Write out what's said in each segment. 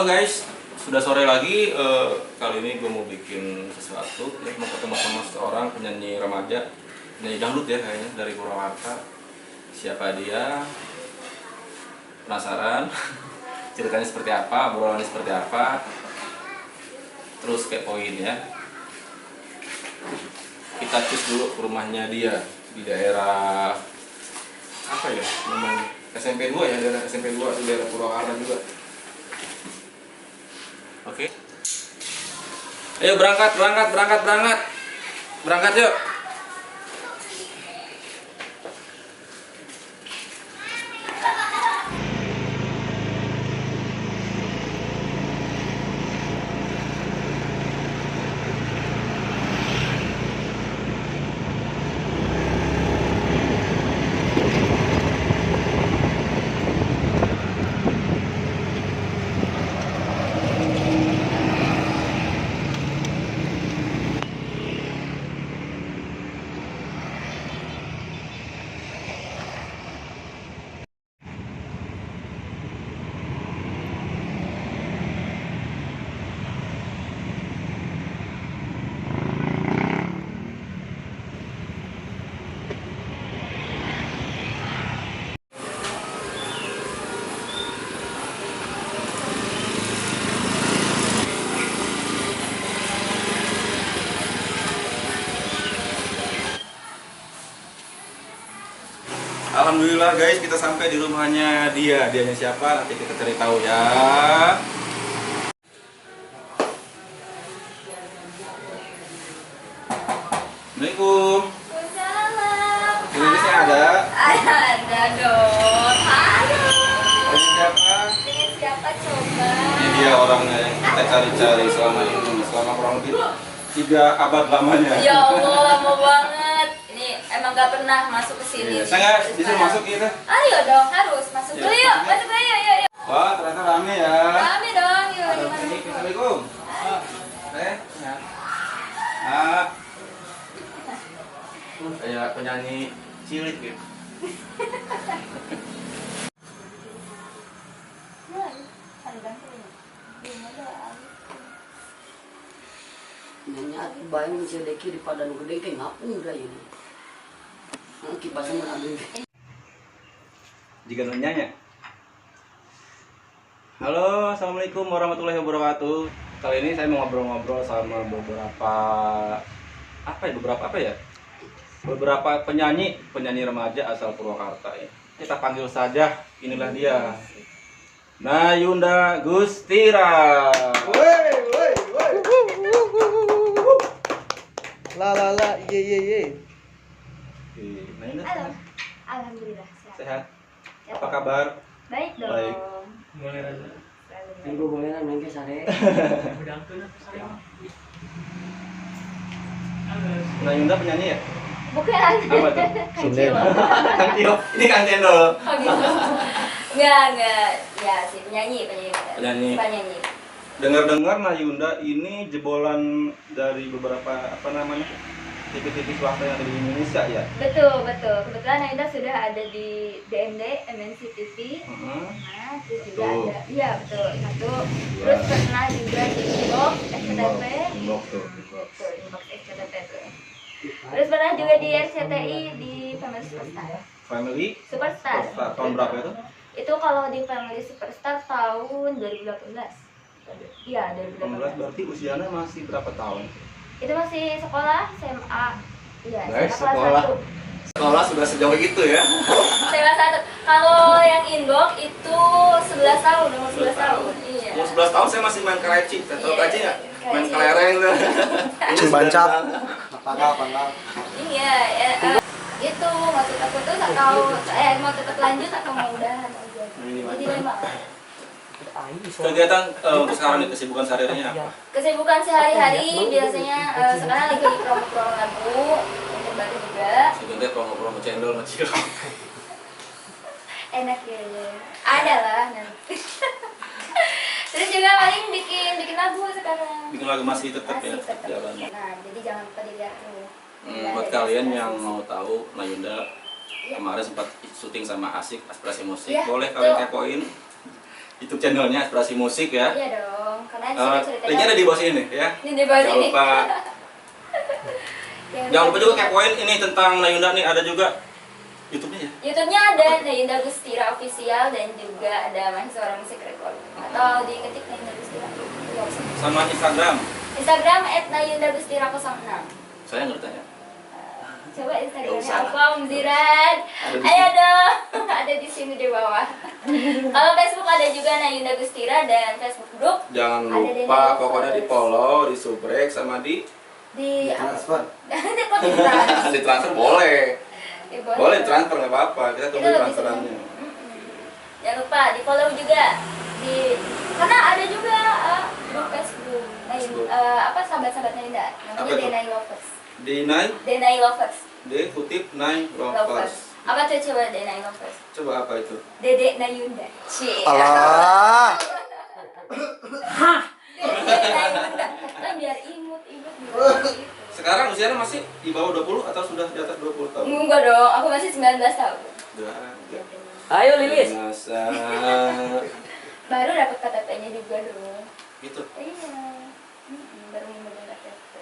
Halo guys, sudah sore lagi. Kali ini gue mau bikin sesuatu. Ini mau ketemu sama seorang penyanyi remaja, penyanyi dangdut ya kayaknya, dari Purwakarta. Siapa dia? Penasaran? Ceritanya seperti apa? Obrolannya seperti apa? Terus kepoin ya. Kita cus dulu ke rumahnya dia di daerah apa ya? Namanya SMP 2 ya, daerah SMP 2 di daerah Purwakarta juga. Oke. Ayo berangkat yuk. Alhamdulillah guys, kita sampai di rumahnya dia. Dianya siapa? Nanti kita cari tahu ya. Assalamualaikum. Waalaikumsalam. Inggrisnya ada? Ada dong. Halo. Ini siapa? Ini siapa coba? Ini dia orangnya yang kita cari-cari selama ini, selama kurang lebih 3 abad lamanya. Ya Allah, lama banget. Ini emang gak pernah masuk ke sini. Iya. Saya nggak disuruh masuk gitu. Ayo dong, harus masuk Iya, dulu yuk. masuk Masuk ayo, yuk. Wah, ternyata rame ya. Rame dong, yuk. Ada ini, Assalamualaikum. Ya. Ah. Kayak penyanyi cilik gitu. Nanya aku bayang sedeki di padang gede kayak ngapung udah ini. Kibasnya mana ambil. Jika nanya. Halo, assalamualaikum warahmatullahi wabarakatuh. Kali ini saya mau ngobrol-ngobrol sama beberapa penyanyi remaja asal Purwakarta ya. Kita panggil saja, inilah dia, Nayunda Gustira. Woi. La, ye. Oke, Nayunda Halo. sehat? Alhamdulillah Sehat? Apa kabar? Baik dong. Baik. Minggu boleh kan main ke sare. Nayunda penyanyi ya? Bukan. Apa tuh? Sinden. Kang Tio. Ini Kang Cendol. Oh gitu. Enggak. Ya sih penyanyi. Penyanyi. Dengar-dengar Nayunda ini jebolan dari beberapa TV-TV swasta yang ada di Indonesia ya? Betul. Kebetulan Aida sudah ada di DMD, MNC TV. Nah, terus juga Betul. ada, iya betul, satu. Dua. Terus pernah juga di Inbox, SCTV. Inbox tuh. Betul, Inbox SCTV tuh. Terus pernah juga di RCTI di Family Superstar. Family Superstar. tahun berapa itu? Itu kalau di Family Superstar tahun 2018. Iya, 18 2018. berarti usianya masih berapa tahun? Itu masih sekolah SMA. Iya, Guys, SMA kelas sekolah. 1. Sekolah sudah sejauh itu ya? SMA 1. Kalau yang Inbox itu 11 tahun, umur 11 tahun. Iya. Umur 11 tahun saya masih main kereci. Tahu Iya, kereci nggak? kereci. Main kelereng tuh. Cing bancap. Pangkal. Iya, itu maksud aku tuh mau tetap lanjut atau mau udahan aja. Jadi lama. Kegiatan untuk sekarang nih, kesibukan sehari-harinya apa? Kesibukan sehari-hari biasanya sekarang lagi promo-promo lagu untuk baru juga. Sebenarnya promo-promo cendol kecil. Enak ya. Ada lah nanti. Terus juga paling bikin lagu sekarang. Bikin lagu masih tetap ya Masih tetap. jalan. Nah, jadi jangan lupa dilihat tuh. Buat kalian yang mau tahu Nayunda kemarin sempat syuting sama Asik Aspirasi Musik, Iya, boleh betul. kalian kepoin YouTube channelnya Aspirasi Musik ya. Iya dong, karena di sini ceritanya. Linknya ada di bawah sini ya. Ini di bawah Jangan sini. lupa. Jangan lupa juga kepoin ini tentang Nayunda nih, ada juga YouTube-nya ya. YouTube-nya ada Nayunda Gustira Official dan juga ada Mahasiswa Musik Record. Atau diketik Nayunda Gustira. Sama Instagram. Instagram @nayundagustira06. Saya nggak tanya. Coba Instagramnya Nggak usah. apa, Om Ziran? Ada di Ayo sini. dong, ada di sini di bawah. Kalau Facebook ada juga Nayunda Gustira dan Facebook group Jangan ada di lupa Nayunda pokoknya di Followers. follow, di subrek sama di Di Transfer. di kok di trans. di transfer boleh. Ya, Boleh transfer nggak apa-apa, kita Itu tunggu lebih transferannya. senang. Jangan lupa di follow juga di karena ada juga grup Facebook apa sahabat-sahabat Nayunda Apa namanya itu? Denai Lovers. Dinai, Denai Lovers. D kutip Nai Lovers. Lovers. Apa tuh coba Denai Lovers? Coba apa itu? Dede Nayunda. Cie. Alah. Dede Nayunda. Kan biar imut gitu. Sekarang usianya masih di bawah 20 atau sudah di atas 20 tahun? Enggak dong, aku masih 19 tahun. Udah ada. Ayo Lilis. Masa Baru dapat KTP-nya juga dong. gitu. Iya. Baru memegang KTP.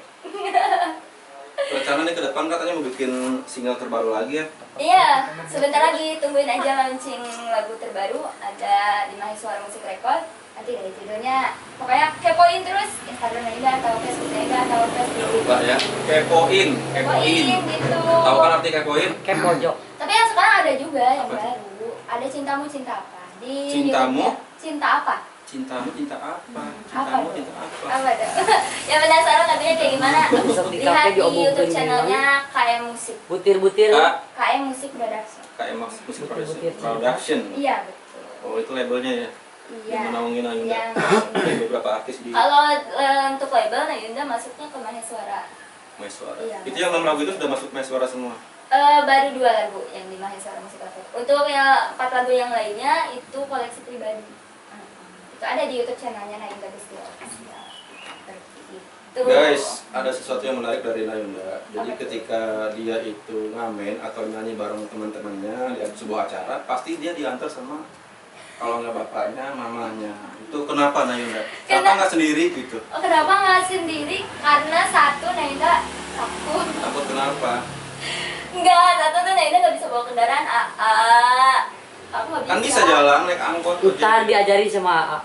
Rencana nih ke depan katanya mau bikin single terbaru lagi ya. Iya, sebentar lagi tungguin aja launching lagu terbaru ada di Mahasiswa Musik Record. Nanti dari judulnya, pokoknya kepoin terus Instagram Nayunda atau Facebook Nayunda atau Facebook. Jangan lupa ya. Kepoin, kepoin. Gitu. Tahu kan arti kepoin? Kayak pojok. Tapi yang sekarang ada juga yang Apa? baru. Ada Cintamu Cinta Apa? Di Cintamu? YouTube-nya. Cinta Apa? Cintamu cinta apa? Apa Cintamu dong? cinta apa? Apa dong? Yang penasaran lagunya kayak gimana? Besok di Lihat kafe di diomongin YouTube ini. channelnya KM Musik. Butir-butir. KM Musik Production. KM Musik Butir-butir. Production. Iya betul. Oh itu labelnya ya. Iya. Yang menaungi Nayunda. Yang- Ada beberapa artis di Kalau untuk label Nayunda masuknya ke Maheswara. Maeswara. Iya, Itu yang 6 lagu itu sudah masuk Maeswara semua. Baru 2 lagu yang di Maheswara Musik Cafe. Untuk yang 4 lagu yang lainnya itu koleksi pribadi. Itu ada di YouTube channelnya Nayunda Gustira Official. Itu. Guys, ada sesuatu yang menarik dari Nayunda. Jadi Apa? ketika dia itu ngamen atau nyanyi bareng teman-temannya di sebuah acara, pasti dia diantar sama kalau nggak bapaknya, mamanya. Itu kenapa Nayunda? Kenapa nggak sendiri gitu? Oh, kenapa nggak sendiri? Karena satu Nayunda takut. Takut kenapa? Enggak, satu tuh Nayunda nggak bisa bawa kendaraan. Aku nggak bisa. Kan bisa jalan naik angkot. Utar diajari sama AA.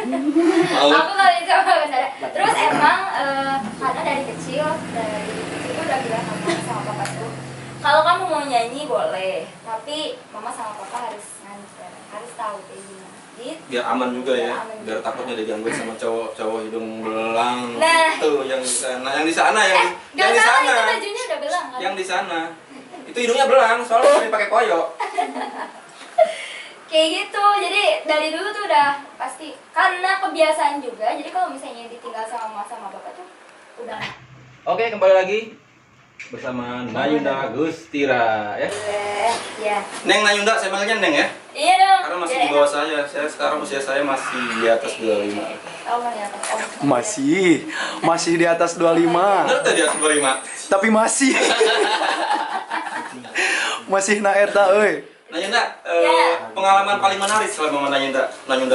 Mau? Aku nggak bisa bawa kendaraan. Terus emang karena dari kecil itu udah bilang sama papa tuh, kalau kamu mau nyanyi boleh, tapi mama sama papa harus nganter, harus tahu kayak gimana. Gitu. Biar aman juga ya, Biar aman biar juga. takutnya digangguin sama cowok-cowok hidung belang. Nah. Itu yang di sana, yang di sana, yang Gak di salah sana, itu bajunya udah belang kan? yang di sana. Itu hidungnya belang, soalnya sering pakai koyo. Kayak gitu, jadi dari dulu tuh udah pasti karena kebiasaan juga. Jadi kalau misalnya ditinggal sama mama sama bapak tuh udah. Oke, kembali lagi bersama Nayunda Gustira ya. Ya. Neng Nayunda, saya panggilnya Neng ya. Iya dong. Karena masih biar di bawah enak. saya. Saya sekarang usia saya masih di atas 25. Oh, Bang, ya, Bang. Masih di atas 25. Bener tadi atas 25. Tapi masih. Masih na eta euy. Nayunda, Ya. pengalaman paling menarik selama Nayunda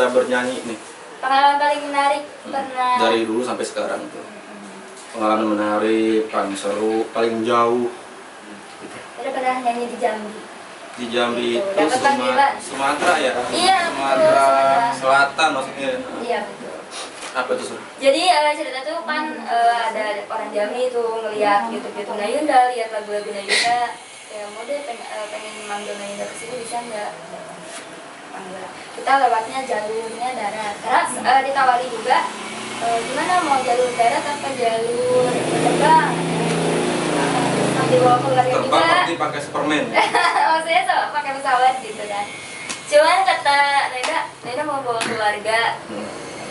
bernyanyi nih. Pengalaman paling menarik pernah. Dari dulu sampai sekarang tuh. Pengalaman menarik, paling seru, paling jauh. Udah pernah nyanyi di Jambi. Di Jambi Gitu. itu Dapat panggilan. Sumatera ya? Iya, betul, Sumatera Sumatera. Selatan maksudnya. Iya betul. Apa itu, Sur? Jadi cerita tuh kan ada orang Jambi tuh ngeliat YouTube Nayunda, lihat lagu-lagu Nayunda, ya mau deh pengen manggil Nayunda ke sini bisa nggak? Manggil. Kita lewatnya jalurnya darat. Karena ditawari juga gimana mau jalur darat apa jalur terbang? Sambil bawa keluarga Terbang juga. berarti pakai Superman. Maksudnya pakai pesawat gitu kan. Cuman kata Nayunda mau bawa keluarga.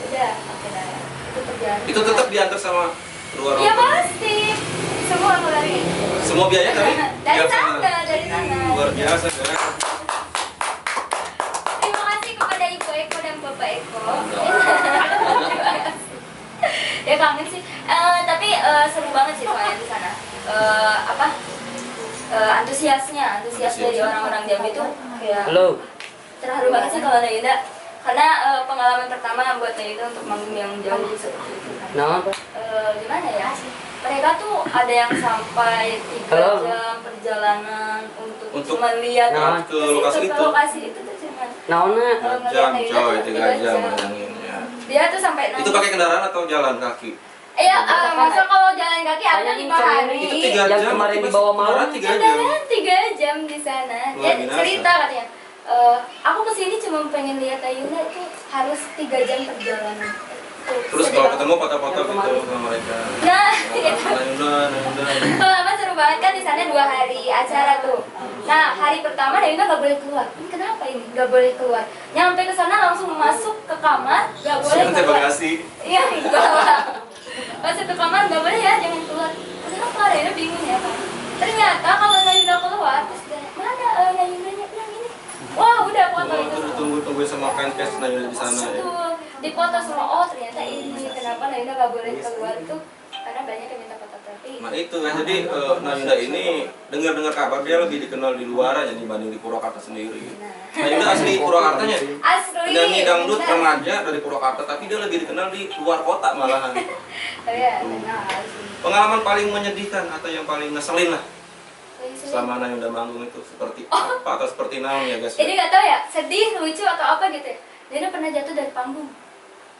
Udah pakai darat. Itu perjalanan. Itu tetap diantar sama luar Iya pasti. Semua keluarga. Semua biaya dari Dari sana. Luar biasa ya. Terima kasih kepada Ibu Eko dan Bapak Eko. Ya kangen sih. Tapi seru banget sih soalnya di sana. Antusias dari orang-orang Jambi tuh kayak Halo. terharu banget sih kalau Nayunda Karena pengalaman pertama buat Nayunda untuk manggung yang jauh seperti itu. Nah, apa? Gimana ya? Mereka tuh ada yang sampai 3 jam perjalanan untuk melihat ke lokasi itu. Tuh cuman. Naona. Jam coy, 3 jam bayangin ya. Dia tuh sampai Itu pakai kendaraan atau jalan kaki? Iya, masa kalau jalan kaki ada 5 hari. Itu 3 Yang jam. kemarin dibawa malam 3 jam. Kendaraan 3 jam di sana. Luar Dia biasa. cerita katanya. Aku kesini cuma pengen lihat Nayunda itu harus 3 jam perjalanan. Terus kalau ketemu foto-foto gitu sama mereka. Nah, Nayunda. pengalaman seru banget kan di sana 2 hari acara tuh. Nah, hari pertama Nayunda nggak boleh keluar. Ini kenapa ini nggak boleh keluar? Nyampe ke sana langsung masuk ke kamar, nggak boleh Terima keluar. kasih. Iya, enggak lah. Masuk ke kamar nggak boleh ya, jangan keluar. Kenapa? Nayunda bingung ya kan. Ternyata kalau Nayunda keluar, terus dia, mana Nayundanya bilang ini. Wah, udah foto itu. Tunggu sama fancast Nayunda di sana ya. Betul. Dipoto semua, oh ternyata ini kenapa Nayunda nggak boleh keluar tuh karena banyak yang minta foto tapi. Nah itu ya, jadi Nayunda ini dengar kabar dia lebih dikenal di luar aja dibanding di Purwakarta sendiri. Nayunda asli Purwakartanya. Asli. Penyanyi dangdut benar. remaja dari Purwakarta, tapi dia lebih dikenal di luar kota malahan. Oh iya, benar asli. Pengalaman paling menyedihkan atau yang paling ngeselin lah Paling sulit. selama Nayunda manggung itu seperti apa atau seperti naon ya guys? Ini nggak tahu ya, sedih, lucu atau apa gitu. Nayunda pernah jatuh dari panggung.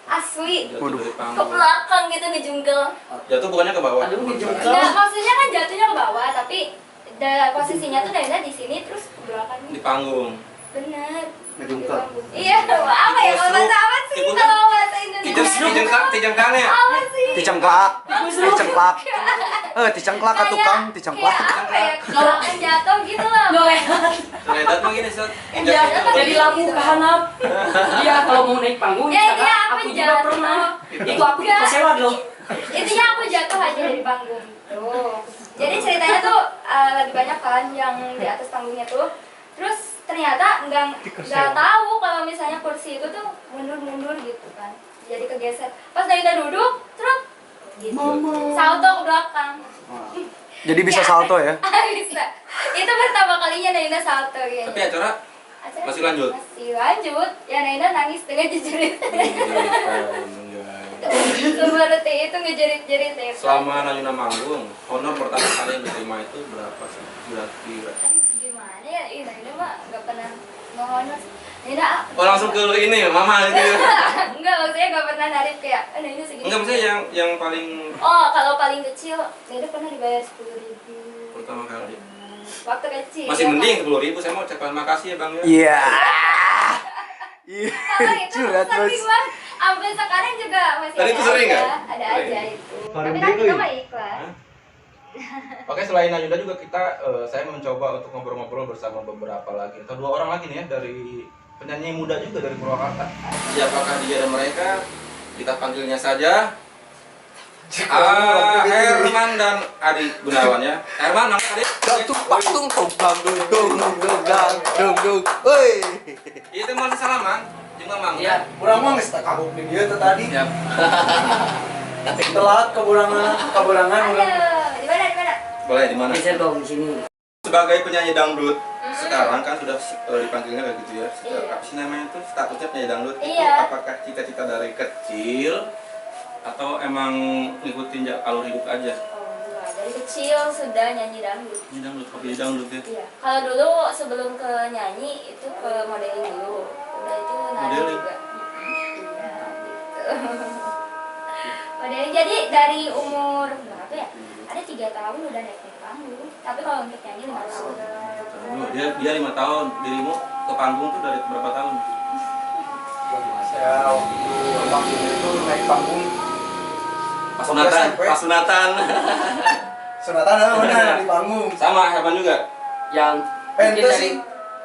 Asli. Jatuh dari Ke panggung. belakang gitu ngejungkel. Jatuh bukannya ke bawah. Aduh, ngejungkel. Nah, maksudnya kan jatuhnya ke bawah, tapi posisinya tuh Nayunda di sini terus ke belakangnya. Di panggung. Bener. Ngejungkel. Iya, apa ya kalau bahasa apa sih? Ikut- Kalau bahasa Indonesia. Tijengkang ya? Apa sih? Ticengklak. Ticengklak. Ticengklak ke tukang, ticengklak. Kayak apa ya? Kecelakaan jatuh gitu lah. Seledat mah gini, Sat. Jadi lampu ke hanap. Iya, kalau mau naik panggung, Ya, misalkan iya, apa aku juga jatuh? pernah. Itu aku ikut sewa loh. Intinya aku jatuh aja dari panggung tuh. Jadi ceritanya tuh lagi banyak kan yang di atas panggungnya tuh. Terus ternyata nggak tahu kalau misalnya kursi itu tuh mundur gitu kan. Jadi kegeser. Pas Nayunda duduk, terus gitu. Salto ke belakang. Jadi bisa salto ya? Bisa. Itu pertama kalinya Nayunda salto kayaknya. Tapi acara masih lanjut? Masih lanjut. Ya Nayunda nangis tengah jejerit. Seperti itu ngejerit-jerit ya. Selama Nayunda manggung, honor pertama kali yang diterima itu berapa sih? Kira-kira. Gimana ya? Nayunda mah nggak pernah nge-honor. Nayunda Oh langsung ke ini ya, mama gitu ya? enggak, maksudnya nggak pernah narik kayak Nayunda segini. Enggak, maksudnya yang paling Oh, kalau paling kecil Nayunda pernah dibayar 10.000. pertama kali. Waktu kecil. Masih mending 10.000, saya mau ucapkan makasih ya Bang ya. Iya. Iya. Kalau itu Curhat sering bos. banget. Sampai sekarang juga masih Tadi ada itu sering aja. nggak? Ada Sering. aja itu. Sering Tapi kan kita juga, mah ikhlas. Hah? Oke, selain Nayunda juga kita saya mencoba untuk ngobrol-ngobrol bersama beberapa lagi atau 2 orang lagi nih ya dari penyanyi muda juga dari Purwakarta. Siapakah dia dan mereka? Kita panggilnya saja Herman dan Adi Gunawan ya. Herman, nama Adi? Jatuh patung tunggang dung. Woi. Iya teman salaman, jeung Mang. Iya. Urang mah geus kagok di dieu teh tadi. Ya. Telat keburangan urang. Ayo, di mana? Boleh di mana? Geser dong di sini. Sebagai penyanyi dangdut sekarang kan sudah dipanggilnya kayak gitu ya. Iya. Apa sih namanya itu? Statusnya penyanyi dangdut. Itu Iya. apakah cita-cita dari kecil atau emang ngikutin alur hidup aja? Oh, enggak. Dari kecil sudah nyanyi dangdut. Penyanyi dangdut, hobi dangdut ya. Iya. Kalau dulu sebelum ke nyanyi itu ke modeling dulu. Udah itu nari Modeling? juga. Iya, gitu. Modeling jadi dari umur berapa ya? Ada 3 tahun udah naik panggung. Tapi kalau untuk nyanyi 5 tahun. Dia 5 tahun. Dirimu ke panggung tuh dari berapa tahun? Saya waktu itu naik panggung Pas sunatan, pas sunatan. sunatan mana di panggung. Sama Herman juga. Yang Ente mungkin sih.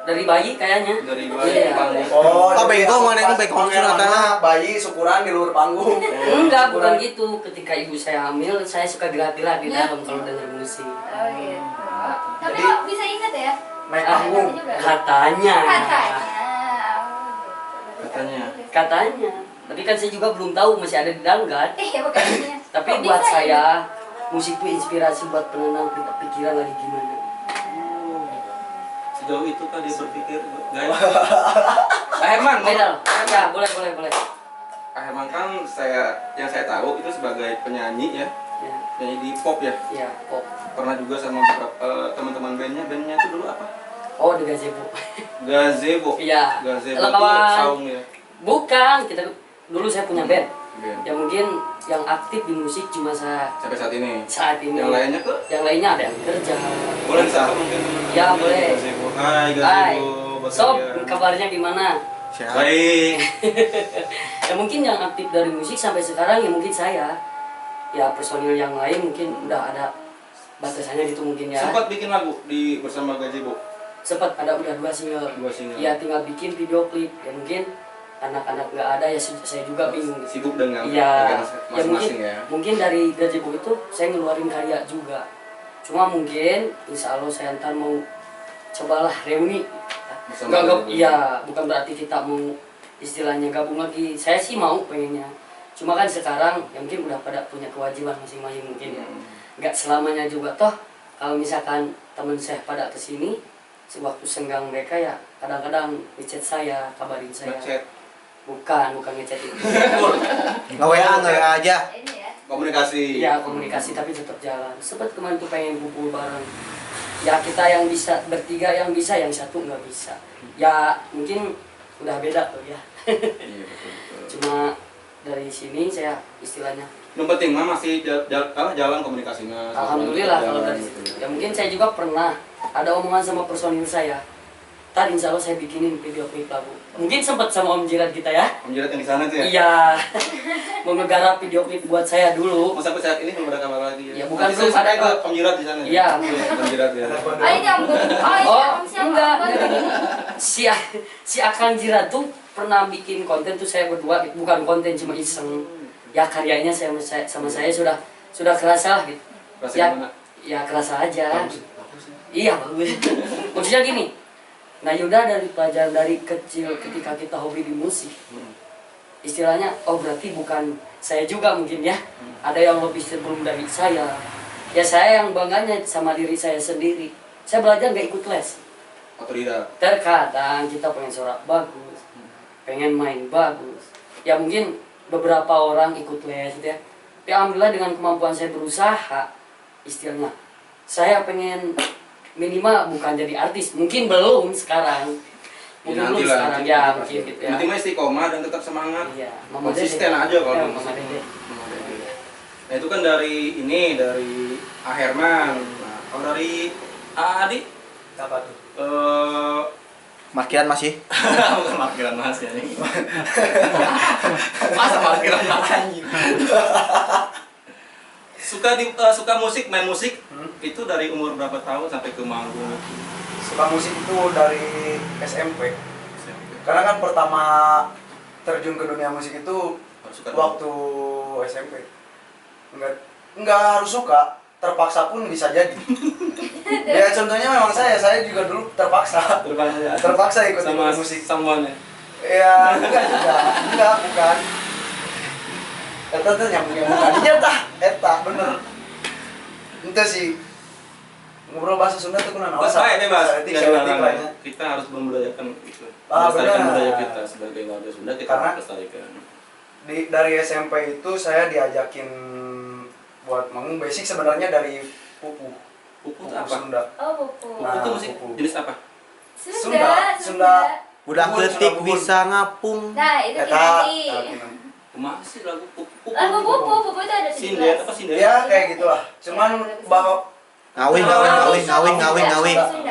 dari bayi kayaknya. Dari Iya. panggung. Oh, Tapi itu mana yang baik panggung sunatan bayi syukuran di luar panggung. Enggak, bukan gitu. Ketika ibu saya hamil, saya suka gerak-gerak di dalam kalau dengar musik. Oh gitu. Tapi Jadi- kok bisa ingat ya? Naik Ah, panggung. Juga. Katanya. Katanya. Katanya. Katanya. Tapi kan saya juga belum tahu masih ada di dalam kan. Ya bukannya. Tapi Kok buat bisa saya musik itu inspirasi buat penenang pikiran lagi gimana. sejauh itu kan dia berpikir guys. Pak Herman, Beda loh. Ya, boleh. Pak Herman kan yang saya tahu itu sebagai penyanyi ya, Ya, penyanyi di pop ya. ya, pop. Pernah juga sama beberapa teman-teman bandnya itu dulu apa? Oh, The Gazebo. Gazebo. Iya. Gazebo Kalau itu kawan- saung ya. Bukan, dulu saya punya band. Band. Ya mungkin yang aktif di musik cuma Sampai saat ini. saat ini. Yang lainnya ke? Yang lainnya ada yang kerja. Boleh disapa mungkin? Ya, boleh. Gazebo. Hai Hai. Gazebo. Sob, Bagian. kabarnya gimana? Baik. Ya mungkin yang aktif dari musik sampai sekarang ya mungkin saya. Ya personil yang lain mungkin udah ada batasannya gitu mungkin ya. Sempat bikin lagu bersama Gazebo. Sempat ada udah 2 single. 2 single. Ya tinggal bikin video klip. Ya mungkin anak-anak nggak ada ya saya juga bingung gitu. Sibuk dengan Iya, ya mungkin, masing-masing ya. mungkin dari Gazebo itu saya ngeluarin karya juga. Cuma mungkin insya Allah saya ntar mau cobalah reuni. Bersama Enggak, Gazebo. iya, bukan berarti kita mau istilahnya gabung lagi. Saya sih mau pengennya. Cuma kan sekarang ya mungkin udah pada punya kewajiban masing-masing mungkin ya. Nggak selamanya juga toh kalau misalkan teman saya pada kesini sewaktu senggang mereka ya kadang-kadang ngechat saya, kabarin saya. Ngechat. Bukan ngechat itu. Nge-WA aja. Ini ya. Komunikasi. Ya komunikasi tapi tetap jalan. Sempat kemarin tuh pengen kumpul bareng. Ya kita yang bisa bertiga yang bisa, yang satu nggak bisa. Ya mungkin udah beda tuh ya. Iya, betul. Cuma dari sini saya istilahnya Yang penting mah masih jalan komunikasinya. alhamdulillah kalau Jalan dari gitu. situ. Ya mungkin saya juga pernah ada omongan sama personil saya. Tadi insya Allah saya bikinin video klip lagu. Mungkin sempat sama Om Jirat kita ya. Om Jirat yang di sana tuh ya. Iya. Mau ngegarap video klip buat saya dulu. Mau sampai saat ini belum ada kabar lagi ya. Ya, bukan Nanti belum saya ada, ke Om Jirat di sana. Iya. Om Jirat ya. Oh ini om Oh, siapa? enggak gini. Si Akang Jirat tuh pernah bikin konten tuh saya berdua, bukan konten cuma iseng. Ya karyanya sama saya sudah kerasa lah gitu. Kerasa Ya, gimana? ya kerasa aja. Bagus, bagus ya. Iya bagus. Maksudnya gini. Nah Yuda dari pelajaran dari kecil ketika kita hobi di musik, istilahnya oh berarti bukan saya juga mungkin ya. Ada yang lebih sebelum dari saya. Ya saya yang bangganya sama diri saya sendiri. Saya belajar nggak ikut les. Otodidak. Terkadang kita pengen sorak bagus, pengen main bagus. Ya mungkin beberapa orang ikut les gitu ya. Tapi alhamdulillah dengan kemampuan saya berusaha, istilahnya saya pengen minimal bukan jadi artis. Mungkin belum sekarang. Mungkin belum sekarang ya mungkin gitu ya. Nanti mah istiqomah dan tetap semangat. Iya, Mama Konsisten Dede. aja kalau Ya, di Mama musik. Dede. Mama Dede. Nah itu kan dari Herman. Nah, kalau dari Adi, Apa tuh? Markiran masih. bukan parkiran mas ya nih. Masa parkiran mas anjing. Suka musik, main musik itu dari umur berapa tahun sampai ke manggung? Suka musik itu dari SMP. Karena kan pertama terjun ke dunia musik itu Suka waktu SMP. Enggak harus suka, terpaksa pun bisa jadi. Ya contohnya memang saya juga dulu terpaksa. Terpaksa ikut sama musik. semuanya. Ya enggak juga, bukan. Eta tuh nyambung tadinya eta bener. Ente sih ngobrol bahasa Sunda tuh kuna naon? Bebas. Etik, Tidak etik dilarang. lah ya. Kita harus membudayakan itu. Ah, Melestarikan benar. budaya kita sebagai warga Sunda, kita Karena- harus melestarikan. Dari SMP itu saya diajakin buat manggung basic sebenarnya dari pupu. Pupu itu Pupu apa? Sunda. Oh buku. Pupu Nah, itu musik pupu. jenis apa? Sunda. Budak Buhun, letik Buhun. bisa ngapung. Nah itu Eta, Kinanti. Kumaha sih lagu pupu? Lagu buku itu ada 17. Sindet apa sindet? Ya kayak gitulah. Cuman bahwa Ngawin.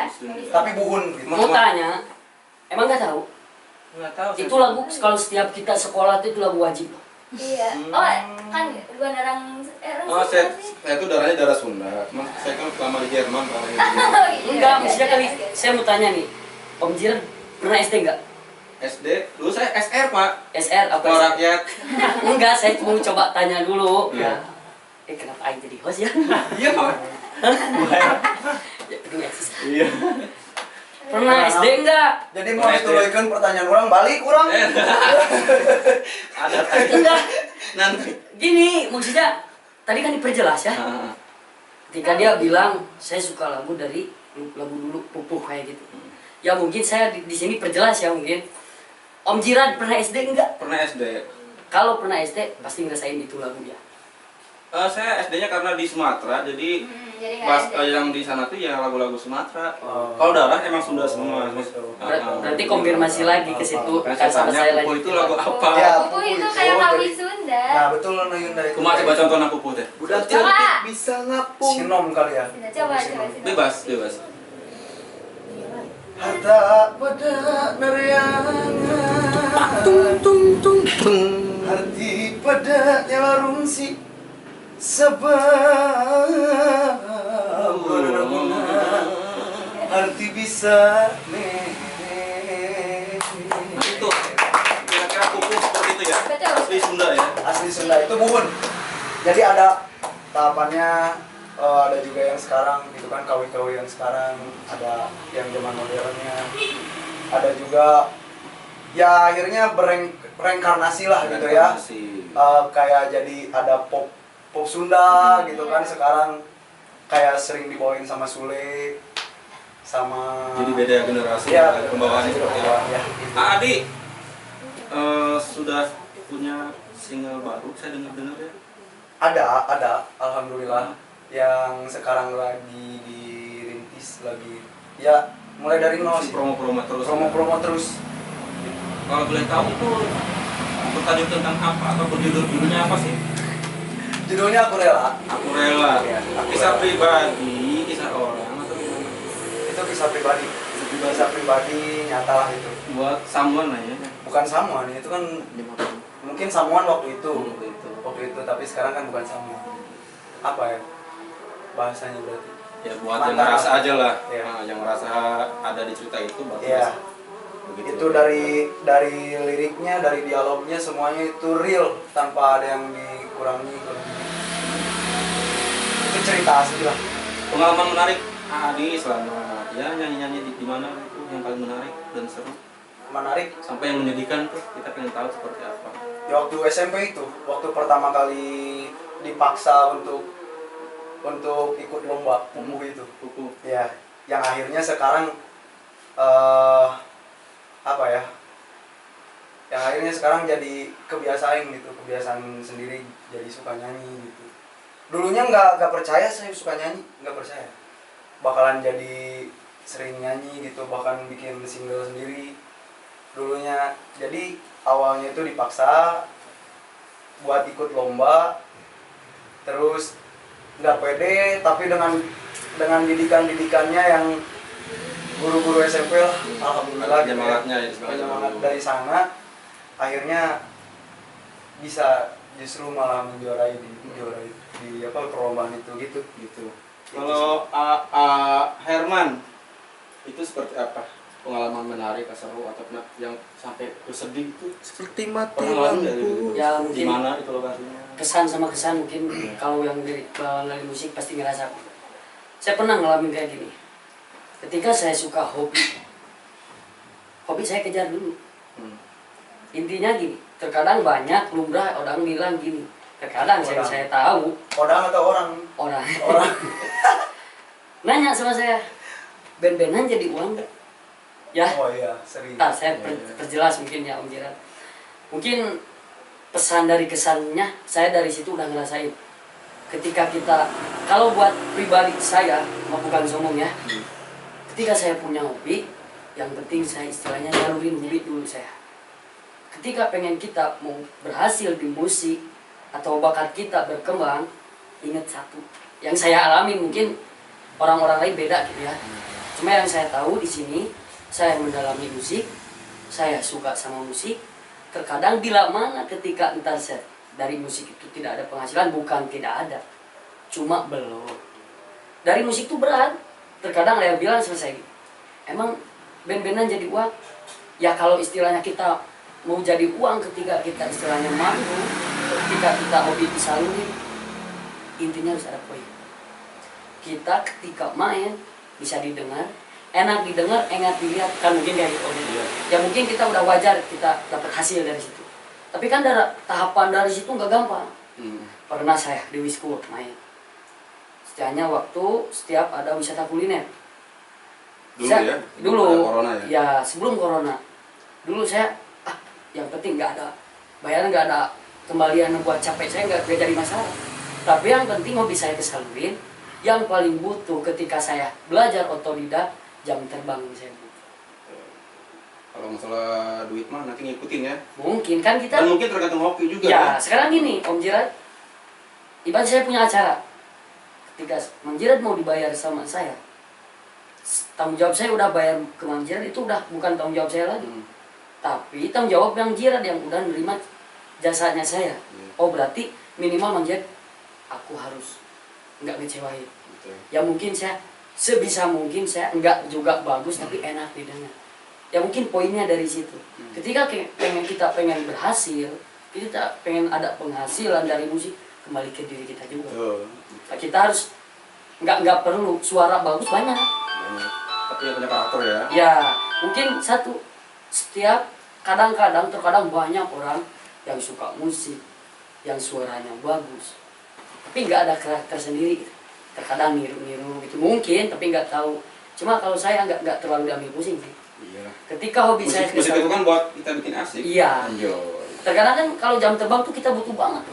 Sunda. tapi buhun gitu. Mau tanya, emang nggak tahu? Nggak tahu. Itu lagu kalau setiap kita sekolah itu lagu wajib. Iya. Oh kan bukan orang Oh, saya itu darahnya darah Sunda. Cuma saya kan lama di Jerman kalau Iya, Enggak, iya, maksudnya iya, kali iya. saya mau tanya nih, Om Jirat pernah SD enggak? SD, dulu saya SR Pak. SR apa? Sekolah rakyat. Enggak, saya mau coba tanya dulu. Iya. Ya. Kenapa Aing jadi host ya? Iya Pak. Ya, penting eksis. Iya. Pernah SD enggak? Jadi mau dituluykeun pertanyaan orang balik orang. Ada Enggak. nanti. Gini, maksudnya tadi kan diperjelas ya. Ketika dia bilang saya suka lagu dari lagu dulu Pupuh kayak gitu. Ya mungkin saya di sini perjelas ya mungkin. Om Jiran pernah SD enggak? Pernah SD. Kalau pernah SD pasti ngerasain itu lagu ya. Saya SD-nya karena di Sumatera, jadi Jadi nggak pas ada. yang di sana tuh ya lagu-lagu Sumatera. Oh. Kalau darah emang Sunda semua. Berarti konfirmasi lagi ke situ Kan kan sama saya Pupu lagi. itu lagu apa? Ya, Pupu itu Pupu kayak itu Kawi dari- Sunda. Nah betul no Yunda itu. Cuma coba contoh anak Pupu teh. Budak Coba. cantik bisa ngapung. Sinom kali ya. Coba Sinom. sini. Bebas, bebas. Harta pada neriangan, Tung tung tung tung. hati pada nyalarung si sebab berguna, hati bisa Nah, itu kira-kira Pupu seperti itu ya. Betul. Asli Sunda ya. asli Sunda itu buhun. Jadi ada tahapannya, ada juga yang sekarang gitu kan, kawi-kawi yang sekarang, ada yang zaman modernnya, ada juga ya akhirnya bereinkarnasi lah gitu ya. Masih. Kayak jadi ada pop Sunda gitu kan sekarang, kayak sering dibawain sama Sule sama Jadi beda generasi ya, pembawaannya seperti apa. ya, gitu. Adi sudah punya single baru, saya dengar-dengar ya. Ada alhamdulillah yang sekarang lagi dirintis lagi ya, mulai dari nol sih, Promo-promo terus. promo terus. Kalau boleh tahu itu bertajuk tentang apa atau judulnya apa sih? Judulnya Aku Rela. Aku rela. Ya, Aku Kisah Rela. pribadi, kisah orang atau gimana? Itu kisah pribadi nyata lah itu, Buat someone lah ya. bukan samuan itu kan, mungkin samuan waktu itu tapi sekarang kan bukan samuan. Apa ya bahasanya berarti? Ya buat yang Mantan. ngerasa aja lah. Iya. Nah, yang ngerasa ada di cerita itu berarti Iya. begitu. Itu dari liriknya, dari dialognya, semuanya itu real tanpa ada yang dikurangi. Itu cerita asli lah. Pengalaman menarik Adi selama ya nyanyi-nyanyi di mana itu yang paling menarik dan seru Menarik sampai yang menyedihkan tuh kita pengen tahu seperti apa. ya waktu SMP itu, waktu pertama kali dipaksa untuk ikut lomba Pupu itu. Pupu. Ya, yang akhirnya sekarang apa ya? Yang akhirnya sekarang jadi kebiasaan sendiri, jadi suka nyanyi gitu. Dulunya nggak percaya saya suka nyanyi, nggak percaya. Bakalan jadi sering nyanyi gitu, bahkan bikin single sendiri. Dulunya, jadi awalnya itu dipaksa buat ikut lomba, terus nggak pede, tapi dengan didikannya yang guru-guru SMP lah, alhamdulillah gitu ya. Penyemangatnya ya, Penyemangat dari sana, akhirnya bisa justru malah menjuarai di perlombaan itu gitu. Kalau Herman itu seperti apa? Pengalaman menarik, seru atau yang sampai bersedih itu Seperti mati pernah ngalamin nggak gitu? lampu. Ya Di mungkin mana itu lokasinya? kesan sama kesan mungkin kalau yang dari musik pasti ngerasa. Saya pernah ngalamin kayak gini. Ketika saya suka hobi saya kejar dulu. Intinya gini, terkadang banyak lumrah orang bilang gini. Terkadang saya tahu Orang atau orang? orang Orang. nanya sama saya, band-bandan jadi uang nggak? Ya, Oh iya, sering. ntar saya perjelas mungkin ya Om Jiran. Mungkin pesan dari kesannya, saya dari situ udah ngerasain. Ketika kita, kalau buat pribadi saya, bukan sombong ya, ketika saya punya hobi, yang penting saya istilahnya nyalurin hobi dulu saya. Ketika pengen kita mau berhasil di musik, atau bakat kita berkembang, ingat satu, yang saya alami mungkin orang-orang lain beda gitu ya. Cuma yang saya tahu di sini, saya mendalami musik, saya suka sama musik. Terkadang bila mana ketika entar saya dari musik itu tidak ada penghasilan, bukan tidak ada, cuma belum. Dari musik itu berat. Terkadang ada yang bilang sama saya, emang band-bandan jadi uang? Ya kalau istilahnya kita mau jadi uang ketika kita istilahnya manggung, ketika kita hobi disaluri, intinya harus ada poin. Kita ketika main bisa didengar, enak didengar, enak dilihat, kan mungkin kayak gitu. Ya mungkin kita udah wajar kita dapat hasil dari situ. Tapi kan tahapan dari situ nggak gampang. Pernah saya di Wisku main. Setidaknya waktu setiap ada wisata kuliner. Dulu ya? Dulu Ada corona ya? ya sebelum corona. Dulu saya yang penting nggak ada bayaran, nggak ada kembalian buat capek saya, nggak jadi masalah. Tapi yang penting hobi saya kesalurin. Yang paling butuh ketika saya belajar otodidak, jam terbang saya butuh. Kalau masalah duit mah nanti ngikutin ya. Mungkin kan kita Dan mungkin tergantung hoki juga ya ya. sekarang gini Om Jirat, ibarat saya punya acara, ketika Mang Jirat mau dibayar sama saya, tanggung jawab saya udah bayar ke Mang Jirat, itu udah bukan tanggung jawab saya lagi. Tapi tanggung jawab Mang Jirat yang udah nerima jasanya saya. Oh berarti minimal Mang Jirat aku harus nggak ngecewain. Betul. Ya mungkin saya sebisa mungkin saya nggak juga bagus tapi enak didengar. Ya mungkin poinnya dari situ. Ketika kita pengen berhasil, kita pengen ada penghasilan dari musik, kembali ke diri kita juga. Nah, kita harus nggak perlu suara bagus banyak. Banyak. Tapi yang punya karakter ya. Ya mungkin satu setiap terkadang banyak orang yang suka musik, yang suaranya bagus, tapi nggak ada karakter sendiri. Terkadang niru-niru gitu mungkin, tapi nggak tahu. Cuma kalau saya nggak terlalu diambil pusing sih. Iya. Ketika hobi saya Musik itu kan buat kita bikin asik. Iya. Enjoy. Terkadang kan kalau jam terbang tuh kita butuh banget.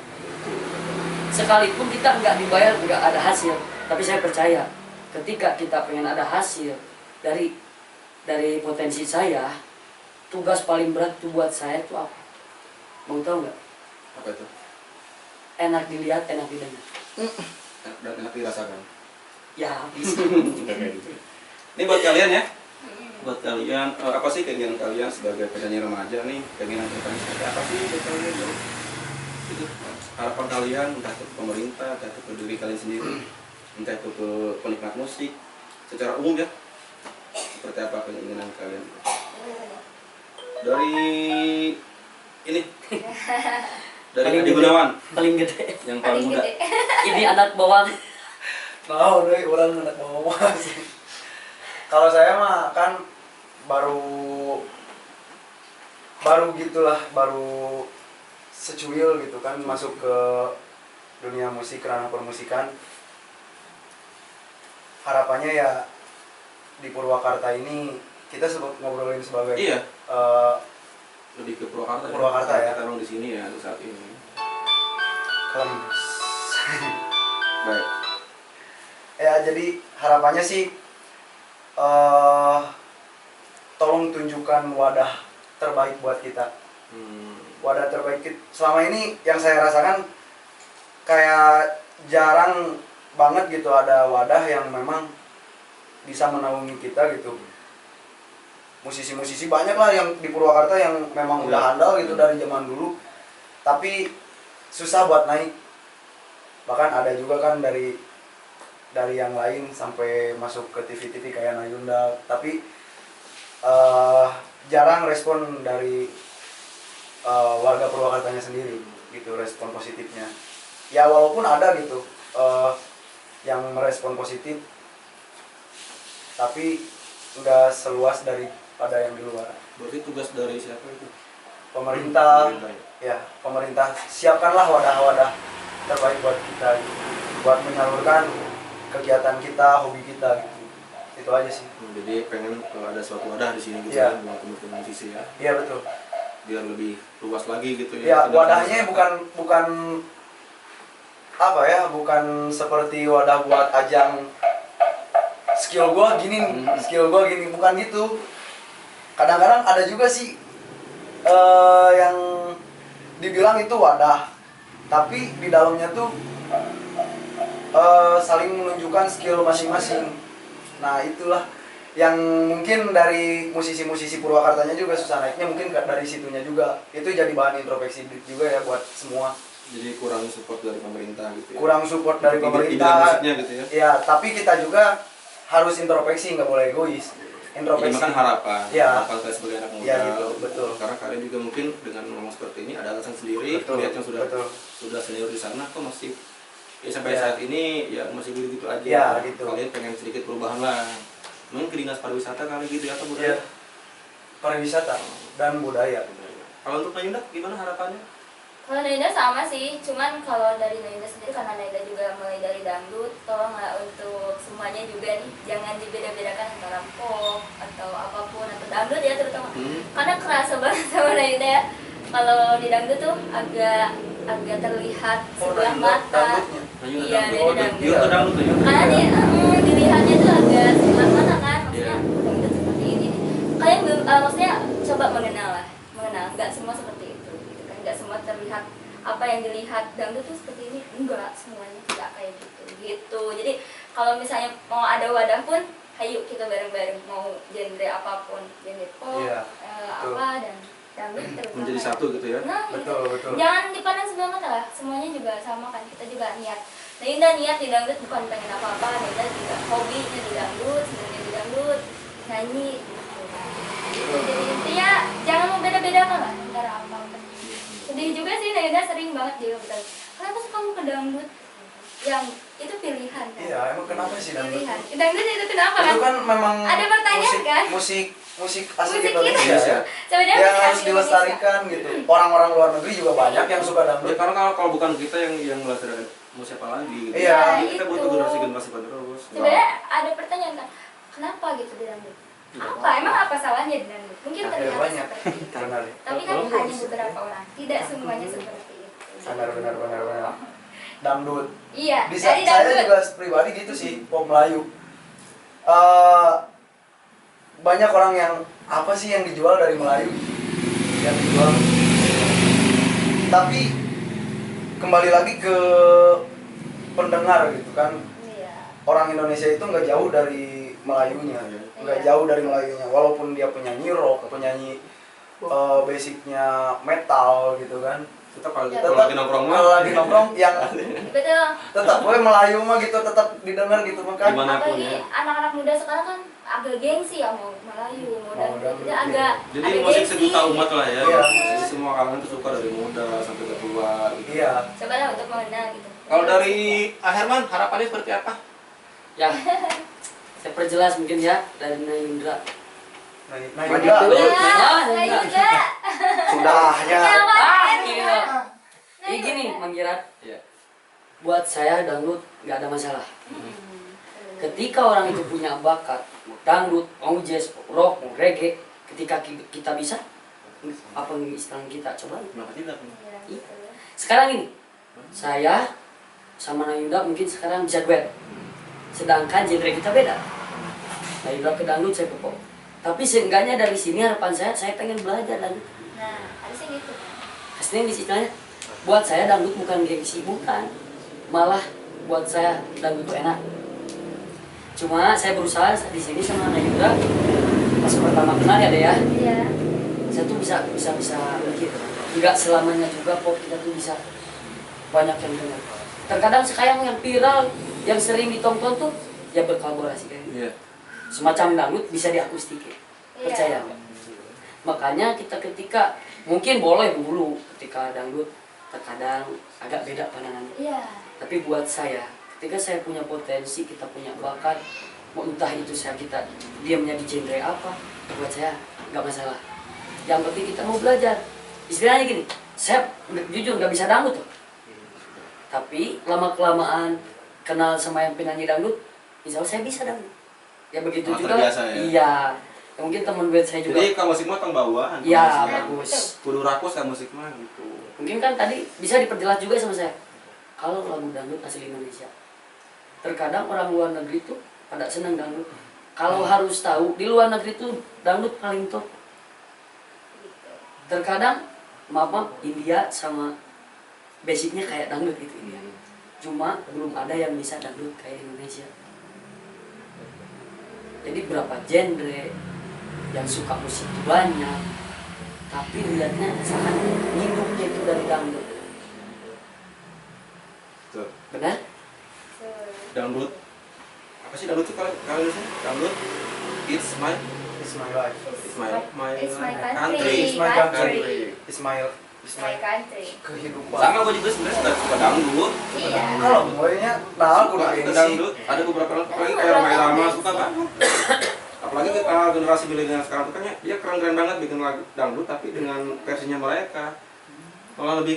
Sekalipun kita nggak dibayar, nggak ada hasil, tapi saya percaya ketika kita pengen ada hasil dari potensi saya, tugas paling berat tuh buat saya tuh apa? Mau tahu nggak? Apa itu? Enak dilihat, enak didengar. Dan enak dirasakan. Ya bisa. Ini buat kalian ya. Buat kalian, apa sih keinginan kalian sebagai penyanyi remaja nih? Keinginan kalian seperti apa sih buat kalian? Itu harapan kalian, entah itu ke pemerintah, entah itu ke diri kalian sendiri, entah itu ke penikmat musik, secara umum ya. Seperti apa keinginan kalian? Dari ini, dari Paling Adi gede. Gunawan, Paling gede. yang paling muda. Ini anak bawang. Mau deh orang anak mama sih. Kalau saya mah kan baru gitulah, baru secuil gitu kan masuk ke dunia musik, ranah permusikan. Harapannya ya di Purwakarta ini kita ngobrolin sebagai Iya. Lebih ke Purwakarta. Purwakarta ya. Kita emang di sini ya saat ini. Klems. Baik. Ya jadi harapannya sih tolong tunjukkan wadah terbaik buat kita. Wadah terbaik selama ini yang saya rasakan kayak jarang banget gitu ada wadah yang memang bisa menaungi kita gitu. Musisi-musisi banyak lah yang di Purwakarta yang memang udah handal gitu dari zaman dulu, tapi susah buat naik. Bahkan ada juga kan dari yang lain sampai masuk ke TV-TV kayak Nayunda, tapi jarang respon dari warga Purwakartanya sendiri gitu, respon positifnya. Ya walaupun ada gitu yang merespon positif, tapi nggak seluas daripada yang di luar. Berarti tugas dari siapa itu? Pemerintah, Pemerintah ya pemerintah siapkanlah wadah-wadah terbaik buat kita gitu, buat menyalurkan kegiatan kita, hobi kita gitu. Itu aja sih. Jadi pengen ada suatu wadah di sini gitu Iya. ya buat teman-teman musisi ya, Iya betul. biar lebih luas lagi gitu ya. Ya Tidak wadahnya cuma- bukan apa ya, bukan seperti wadah buat ajang skill gua gini, bukan gitu. Kadang-kadang ada juga sih yang dibilang itu wadah, tapi di dalamnya tuh saling menunjukkan skill masing-masing. Nah itulah yang mungkin dari musisi-musisi Purwakartanya juga susah naiknya, mungkin dari situnya juga. Itu jadi bahan introspeksi juga ya buat semua. Jadi kurang support dari pemerintah gitu ya. Kurang support dari Di bidang pemerintah. musiknya gitu ya. Ya, tapi kita juga harus introspeksi, nggak boleh egois. Ini Introspeksi. makan harapan, Iya. harapan saya sebagai anak muda. Iya gitu, betul. Karena kalian juga mungkin dengan ngomong seperti ini ada alasan sendiri, Betul, lihat yang betul. sudah senior di sana kok masih ya sampai Iya. saat ini ya masih gitu aja. Iya, gitu. Kalian pengen sedikit perubahan lah. Mungkin ke dinas pariwisata kali gitu ya atau budaya. Iya. Pariwisata dan budaya. Kalau untuk Nayunda gimana harapannya? Kalau Naida sama sih, cuman kalau dari Naida sendiri karena Naida juga mulai dari dangdut, tolonglah untuk semuanya juga nih jangan dibeda-bedakan antara pop atau apapun atau dangdut ya terutama. Karena kerasa banget sama Naida ya. Kalau di dangdut tuh agak terlihat sebelah mata. Iya, dari dangdut. Yuk ke dangdut ya. Karena dilihatnya tuh agak sebelah mata kan, maksudnya dangdut seperti ini. Kalian belum, maksudnya coba mengenal, nggak semua seperti itu. Nggak semua terlihat apa yang dilihat dangdut tuh seperti ini, enggak semuanya tidak kayak gitu. Jadi kalau misalnya mau ada wadah pun ayo kita bareng-bareng, mau genre apapun, genre pop, apa dan dangdut terutama Menjadi satu gitu ya. nah Betul, gitu. betul. Jangan dipandang sebelah mata lah, semuanya juga sama kan, kita juga niat. Nah Indah niat di dangdut bukan pengen apa-apa, Indah juga hobinya di dangdut, senangnya di dangdut, nyanyi gitu. Jadi intinya jangan membeda-bedakan lah antara apa-apa. Sedih juga sih, Naida sering banget juga betul. Kenapa sih kamu ke dangdut? Yang itu pilihan kan? Iya, emang kenapa sih dangdut? Pilihan. Dangdut itu kenapa kan? Itu kan memang Ada pertanyaan kan? musik asli Musik Indonesia kita. ya. Sebenarnya Yang musik harus asli dilestarikan gitu. Orang-orang luar negeri juga banyak yang suka Ya dangdut. karena kalau bukan kita yang melestarikan mau siapa lagi gitu. Iya. Jadi kita butuh Itu. generasi penerus. Sebenarnya ada pertanyaan kan? Kenapa gitu di dangdut? Apa? Emang apa salahnya di dangdut? Mungkin Ada terlihat banyak. seperti itu. Benar. Tapi kan hanya beberapa orang, tidak semuanya seperti itu. Benar. Dangdut. Iya, Bisa dari saya dangdut. juga pribadi gitu sih, pop Melayu. Banyak orang yang apa sih yang dijual dari Melayu? Yang dijual. Tapi kembali lagi ke pendengar gitu kan. Iya. Orang Indonesia itu nggak jauh dari Melayunya, nggak Iya. jauh dari Melayunya. Walaupun dia penyanyi rock, penyanyi basicnya metal gitu kan. Kita kalau Ya, kalau lagi nongkrong mah Kalau lagi nongkrong yang Betul. tetap gue Melayu mah gitu, tetap didengar gitu kan. Gimana pun Apalagi ya. anak-anak muda sekarang kan agak gengsi ya mau Melayu, mau dangdut. dangdut, Jadi iya. agak Jadi ada musik gengsi. sejuta umat lah ya. Iya. Jadi semua kalangan itu suka dari muda sampai ke tua gitu. Iya. Coba lah untuk mengenal gitu. Kalau dari Herman harapannya seperti apa? Ya, saya perjelas mungkin ya dari Nayundra. Nah, Maju juga. dulu. Nah juga. Sudahnya. Gila. Ini gini, Mang Girat. Iya. Buat saya dangdut nggak ada masalah. Ketika orang itu punya bakat, mau dangdut, mau jazz, mau rock, mau reggae, ketika kita bisa, apa nih istilah kita coba. Kenapa tidak? Sekarang ini, saya sama Nayunda mungkin sekarang bisa duet. Sedangkan genre kita beda. Nayunda ke dangdut, saya ke pop. Tapi seenggaknya dari sini harapan saya pengen belajar dangdut. Nah, harusnya gitu kan. Aslinya istilahnya, buat saya dangdut bukan gengsi, bukan. Malah buat saya dangdut itu enak. Cuma saya berusaha di sini sama Nayunda, pas pertama kenal ya deh ya. Iya. Saya tuh bisa mikir. Enggak selamanya juga pop kita tuh bisa banyak yang dengar. Terkadang sekarang yang viral, yang sering ditonton tuh ya berkolaborasi kan. Iya. Semacam dangdut bisa diakustikin. Iya. Percaya nggak? Makanya kita ketika mungkin boleh dulu ketika dangdut terkadang agak beda pandangannya. Iya. Tapi buat saya, ketika saya punya potensi, kita punya bakat, mau entah itu kita diamnya di genre apa, buat saya nggak masalah. Yang penting kita mau belajar. Istilahnya gini, saya jujur nggak bisa dangdut tuh. Tapi lama kelamaan kenal sama yang penyanyi dangdut, insya Allah saya bisa dangdut. Ya begitu Oh, juga. terbiasa ya? Iya. Ya, mungkin teman duet saya juga. Jadi kalau musik mah tong bawaan. Iya, Musik. bagus. Kudu rakus kan musik mah gitu. Mungkin kan tadi bisa diperjelas juga sama saya. Kalau lagu dangdut asli Indonesia, terkadang orang luar negeri tuh pada senang dangdut. Kalau harus tahu, di luar negeri tuh dangdut paling top. Terkadang, maaf, India sama basicnya kayak dangdut gitu India. Cuma belum ada yang bisa dangdut kayak Indonesia. Jadi berapa genre yang suka musik itu banyak, tapi lihatnya sangat hidupnya itu dari dangdut. Tuh. Benar? Dangdut. Apa sih dangdut itu kalau sih? Dangdut. It's my life. It's my It's my country. country. It's my country. Country. It's my My country. kehidupan. Sama gue juga sebenarnya suka dangdut. Iya. Kalau mulainya nah aku Suka udah gengsi. dangdut. Ada beberapa orang apalagi kayak Roma Irama suka banget. Apalagi generasi milenial sekarang tuh kan ya dia keren-keren banget bikin lagu dangdut tapi dengan versinya mereka. Malah lebih